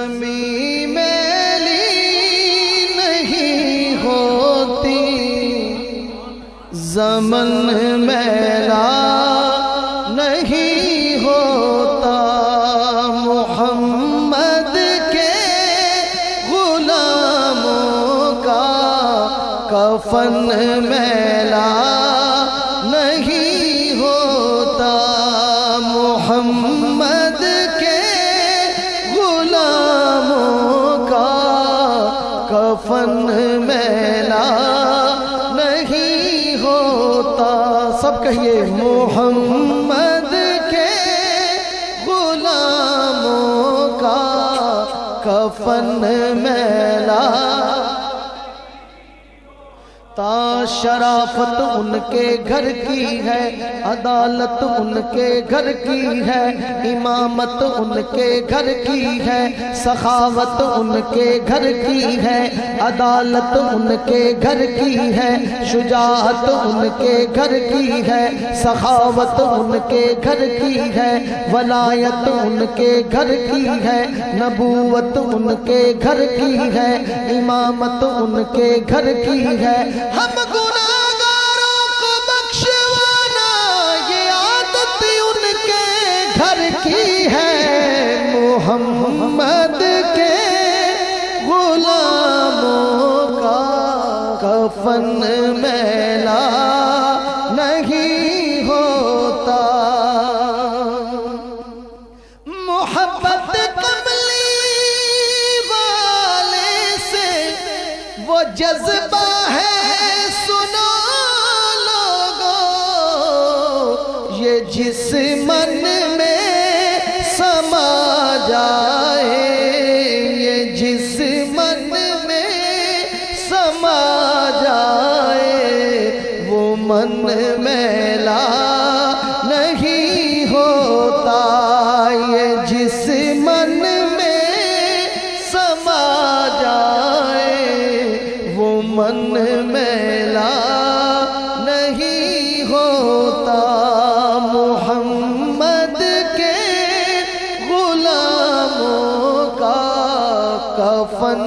زمین میلی نہیں ہوتی، زمن میلا نہیں ہوتا، محمد کے غلاموں کا کفن میلا نہیں ہوتا، محمد کے غلاموں کا کفن میلا نہیں ہوتا۔ سب کہیے محمد کے غلاموں کا کفن میلا۔ تا شرافت ان کے گھر کی ہے، عدالت ان کے گھر کی ہے، امامت ان کے گھر کی ہے، سخاوت ان کے گھر کی ہے، عدالت ان کے گھر کی ہے، شجاعت ان کے گھر کی ہے، سخاوت ان کے گھر کی ہے، ولایت ان کے گھر کی ہے، نبوت ان کے گھر کی ہے، امامت ان کے گھر کی ہے۔ ہم گناہگاروں کو بخشوانا یہ عادت ان کے گھر کی ہے، محمد کے غلاموں کا کفن میلا نہیں ہوتا۔ محبت کملی والے سے وہ جذبہ ہے، جس من میں سما جائے، یہ جس من میں سما جائے، وہ من میلا نہیں ہوتا، یہ جس من میں سما جائے، وہ من میلا نہیں ہوتا، محمد کے غلاموں کا کفن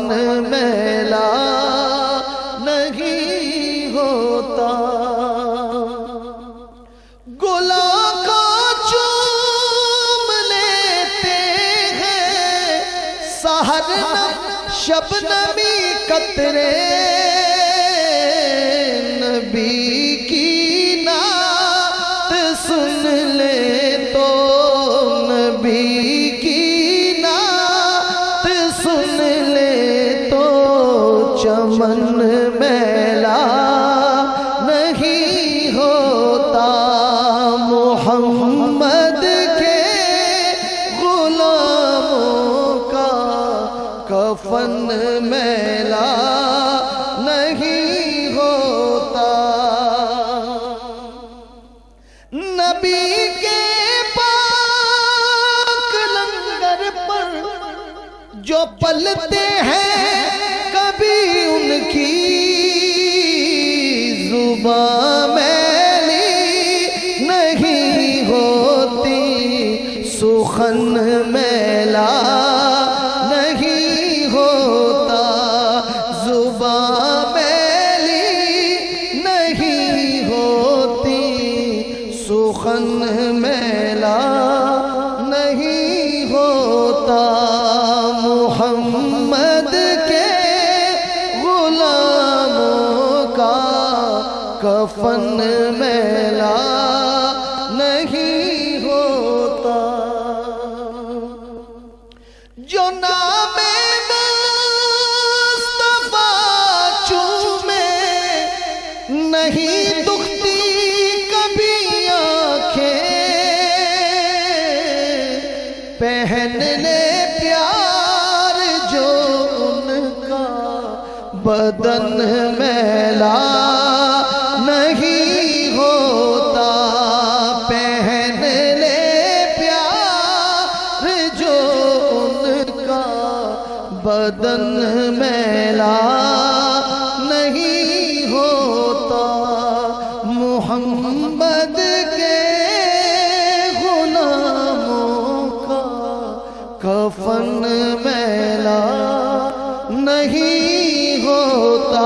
میلا نہیں ہوتا۔ گلوں کو چوم لیتے ہیں سحر شبنمی قطرے، نبی کی سن لے تو نبی کی نعت سن لے تو چمن میلا نہیں ہوتا، محمد کے غلاموں کا کفن میلا نہیں ہوتا۔ نبی کے پاک لنگر پر جو پلتے ہیں، کبھی ان کی زبان میلی نہیں ہوتی، سخن میلا نہیں ہوتا، زبان میلی نہیں ہوتی، سخن میلا نہیں ہوتا، محمد کے غلاموں کا کفن میلا نہیں ہوتا۔ جو نام مصطفیٰ چومے نہیں دکھتی کبھی آنکھیں، پہن لے پیار جو ان کا بدن میلا نہیں ہوتا، پہن لے پیار جو ان کا بدن میلا نہیں ہوتا، محمد کے غلاموں کا کفن میلا نہیں ہوتا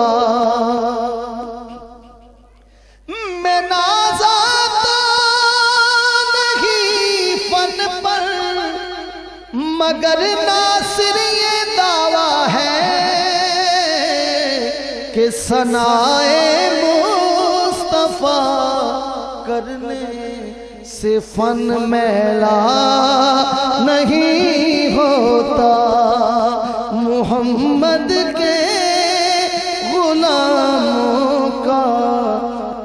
میں نازا نہیں فن پر مگر ناصر یہ دعویٰ ہے کہ ثنائے مصطفیٰ کرنے سے فن میلا نہیں ہوتا محمد کے غلاموں کا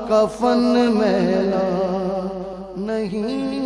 کفن میلا نہیں